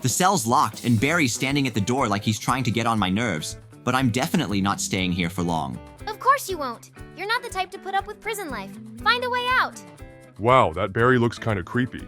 The cell's locked and Barry's standing at the door like he's trying to get on my nerves, but I'm definitely not staying here for long. Of course you won't. You're not the type to put up with prison life. Find a way out. Wow, that Barry looks kinda creepy.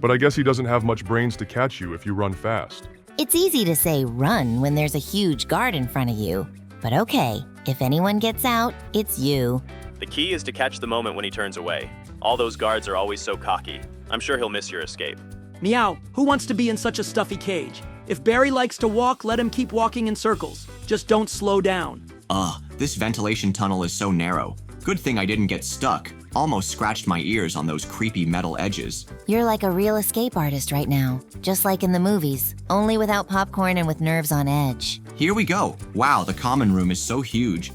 But I guess he doesn't have much brains to catch you if you run fast. It's easy to say run when there's a huge guard in front of you. But okay, if anyone gets out, it's you. The key is to catch the moment when he turns away. All those guards are always so cocky. I'm sure he'll miss your escape. Meow, who wants to be in such a stuffy cage? If Barry likes to walk, let him keep walking in circles. Just don't slow down. Ugh, this ventilation tunnel is so narrow. Good thing I didn't get stuck. Almost scratched my ears on those creepy metal edges. You're like a real escape artist right now, just like in the movies, only without popcorn and with nerves on edge. Here we go. Wow, the common room is so huge.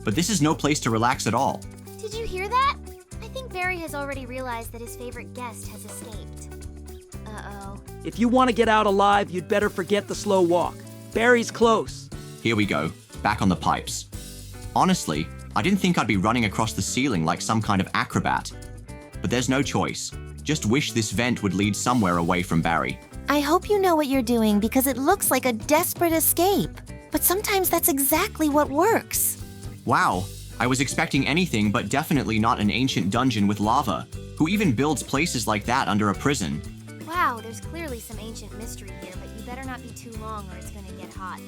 But this is no place to relax at all. Did you hear that? I think Barry has already realized that his favorite guest has escaped. Uh-oh. If you want to get out alive, you'd better forget the slow walk. Barry's close. Here we go, back on the pipes. Honestly, I didn't think I'd be running across the ceiling like some kind of acrobat. But there's no choice. Just wish this vent would lead somewhere away from Barry. I hope you know what you're doing because it looks like a desperate escape. But sometimes that's exactly what works. Wow, I was expecting anything but definitely not an ancient dungeon with lava. Who even builds places like that under a prison? Wow, there's clearly some ancient mystery here, but you better not be too long or it's gonna get hot.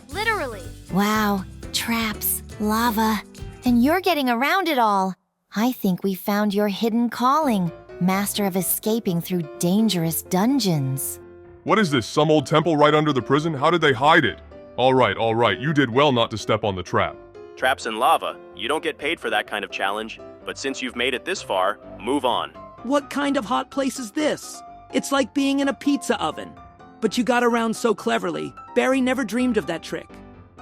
Literally. Wow, traps, lava, and you're getting around it all. I think we found your hidden calling, master of escaping through dangerous dungeons. What is this, some old temple right under the prison? How did they hide it? All right, you did well not to step on the trap. Traps and lava, you don't get paid for that kind of challenge. But since you've made it this far, move on. What kind of hot place is this? It's like being in a pizza oven. But you got around so cleverly. Barry never dreamed of that trick.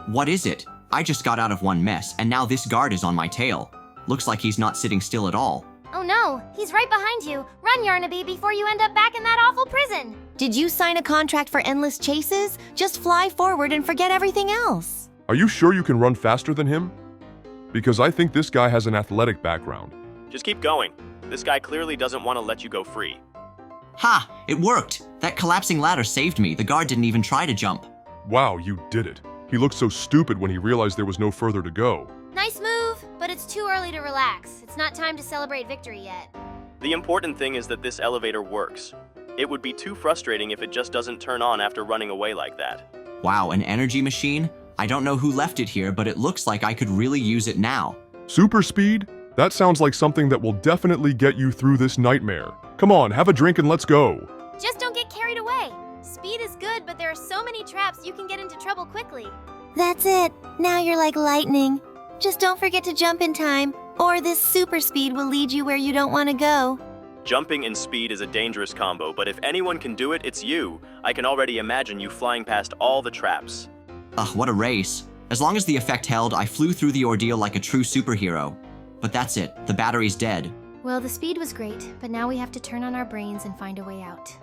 What is it? I just got out of one mess, and now this guard is on my tail. Looks like he's not sitting still at all. Oh no, he's right behind you. Run, Yarnaby, before you end up back in that awful prison. Did you sign a contract for endless chases? Just fly forward and forget everything else. Are you sure you can run faster than him? Because I think this guy has an athletic background. Just keep going. This guy clearly doesn't want to let you go free. Ha! It worked! That collapsing ladder saved me. The guard didn't even try to jump. Wow, you did it. He looked so stupid when he realized there was no further to go. Nice move, but it's too early to relax. It's not time to celebrate victory yet. The important thing is that this elevator works. It would be too frustrating if it just doesn't turn on after running away like that. Wow, an energy machine? I don't know who left it here, but it looks like I could really use it now. Super speed? That sounds like something that will definitely get you through this nightmare. Come on, have a drink and let's go. Just don't get carried away. Speed is good, but there are so many traps you can get into trouble quickly. That's it. Now you're like lightning. Just don't forget to jump in time, or this super speed will lead you where you don't want to go. Jumping and speed is a dangerous combo, but if anyone can do it, it's you. I can already imagine you flying past all the traps. Ugh, what a race. As long as the effect held, I flew through the ordeal like a true superhero. But that's it. The battery's dead. Well, the speed was great, but now we have to turn on our brains and find a way out.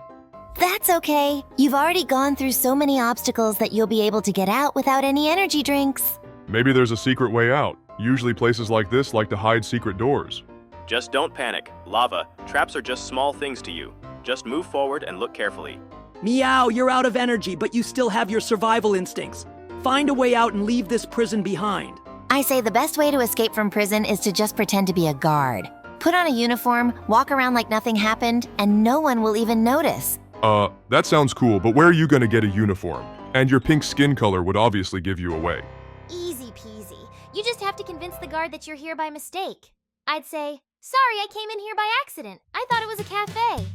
That's okay. You've already gone through so many obstacles that you'll be able to get out without any energy drinks. Maybe there's a secret way out. Usually places like this like to hide secret doors. Just don't panic. Lava, traps are just small things to you. Just move forward and look carefully. Meow, you're out of energy, but you still have your survival instincts. Find a way out and leave this prison behind. I say the best way to escape from prison is to just pretend to be a guard. Put on a uniform, walk around like nothing happened, and no one will even notice. That sounds cool, but where are you gonna get a uniform? And your pink skin color would obviously give you away. Easy peasy. You just have to convince the guard that you're here by mistake. I'd say, sorry, I came in here by accident. I thought it was a cafe.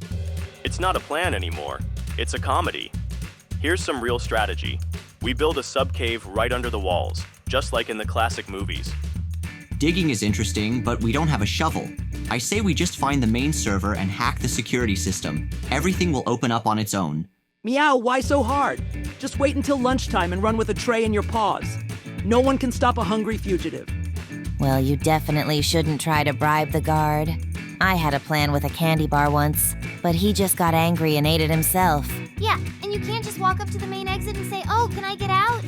It's not a plan anymore. It's a comedy. Here's some real strategy. We build a sub-cave right under the walls, just like in the classic movies. Digging is interesting, but we don't have a shovel. I say we just find the main server and hack the security system. Everything will open up on its own. Meow, why so hard? Just wait until lunchtime and run with a tray in your paws. No one can stop a hungry fugitive. Well, you definitely shouldn't try to bribe the guard. I had a plan with a candy bar once, but he just got angry and ate it himself. Yeah, and you can't just walk up to the main exit and say, oh, can I get out?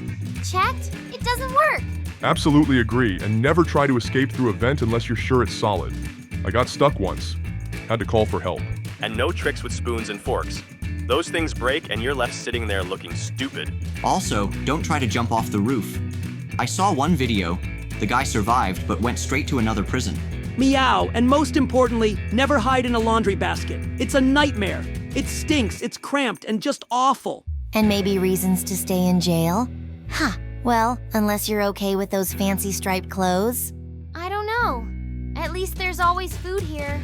Checked? It doesn't work. Absolutely agree, and never try to escape through a vent unless you're sure it's solid. I got stuck once. Had to call for help. And no tricks with spoons and forks. Those things break and you're left sitting there looking stupid. Also, don't try to jump off the roof. I saw one video. The guy survived but went straight to another prison. Meow, and most importantly, never hide in a laundry basket. It's a nightmare. It stinks, it's cramped, and just awful. And maybe reasons to stay in jail? Huh. Well, unless you're okay with those fancy striped clothes. I don't know. At least there's always food here.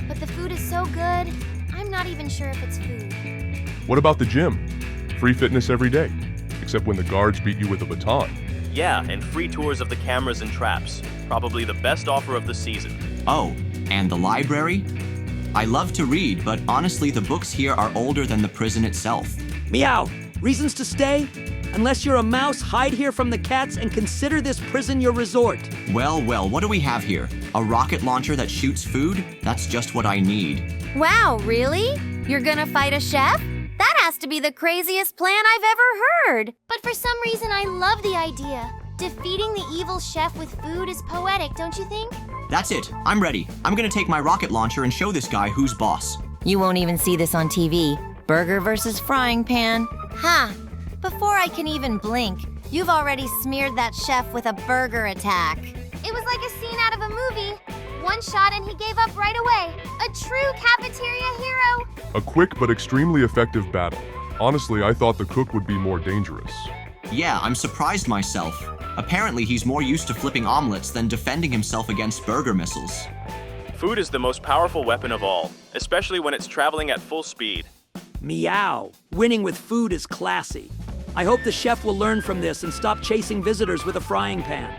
But the food is so good, I'm not even sure if it's food. What about the gym? Free fitness every day, except when the guards beat you with a baton. Yeah, and free tours of the cameras and traps. Probably the best offer of the season. Oh, and the library? I love to read, but honestly, the books here are older than the prison itself. Meow, reasons to stay? Unless you're a mouse, hide here from the cats and consider this prison your resort. Well, what do we have here? A rocket launcher that shoots food? That's just what I need. Wow, really? You're gonna fight a chef? That has to be the craziest plan I've ever heard. But for some reason, I love the idea. Defeating the evil chef with food is poetic, don't you think? That's it. I'm ready. I'm gonna take my rocket launcher and show this guy who's boss. You won't even see this on TV. Burger versus frying pan. Ha! Before I can even blink, you've already smeared that chef with a burger attack. It was like a scene out of a movie. One shot and he gave up right away. A true cafeteria hero. A quick but extremely effective battle. Honestly, I thought the cook would be more dangerous. Yeah, I'm surprised myself. Apparently, he's more used to flipping omelets than defending himself against burger missiles. Food is the most powerful weapon of all, especially when it's traveling at full speed. Meow, winning with food is classy. I hope the chef will learn from this and stop chasing visitors with a frying pan.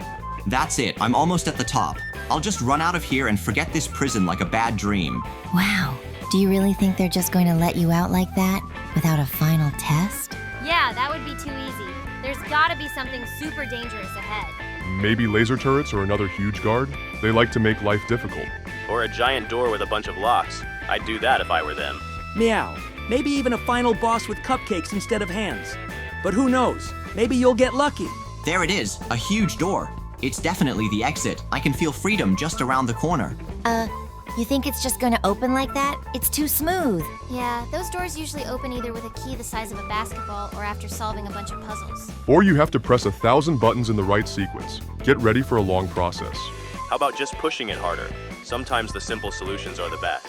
That's it. I'm almost at the top. I'll just run out of here and forget this prison like a bad dream. Wow. Do you really think they're just going to let you out like that without a final test? Yeah, that would be too easy. There's gotta be something super dangerous ahead. Maybe laser turrets or another huge guard? They like to make life difficult. Or a giant door with a bunch of locks. I'd do that if I were them. Meow, maybe even a final boss with cupcakes instead of hands. But who knows? Maybe you'll get lucky. There it is, a huge door. It's definitely the exit. I can feel freedom just around the corner. You think it's just going to open like that? It's too smooth. Yeah, those doors usually open either with a key the size of a basketball or after solving a bunch of puzzles. Or you have to press 1,000 buttons in the right sequence. Get ready for a long process. How about just pushing it harder? Sometimes the simple solutions are the best.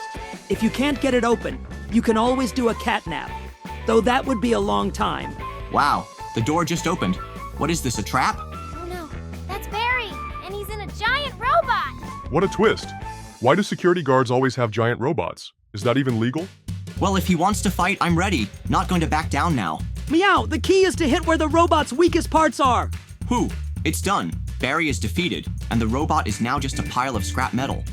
If you can't get it open, you can always do a CatNap. Though that would be a long time. Wow, the door just opened. What is this, a trap? Oh no, that's Barry, and he's in a giant robot! What a twist! Why do security guards always have giant robots? Is that even legal? Well, if he wants to fight, I'm ready. Not going to back down now. Meow, the key is to hit where the robot's weakest parts are. Whew, it's done. Barry is defeated, and the robot is now just a pile of scrap metal.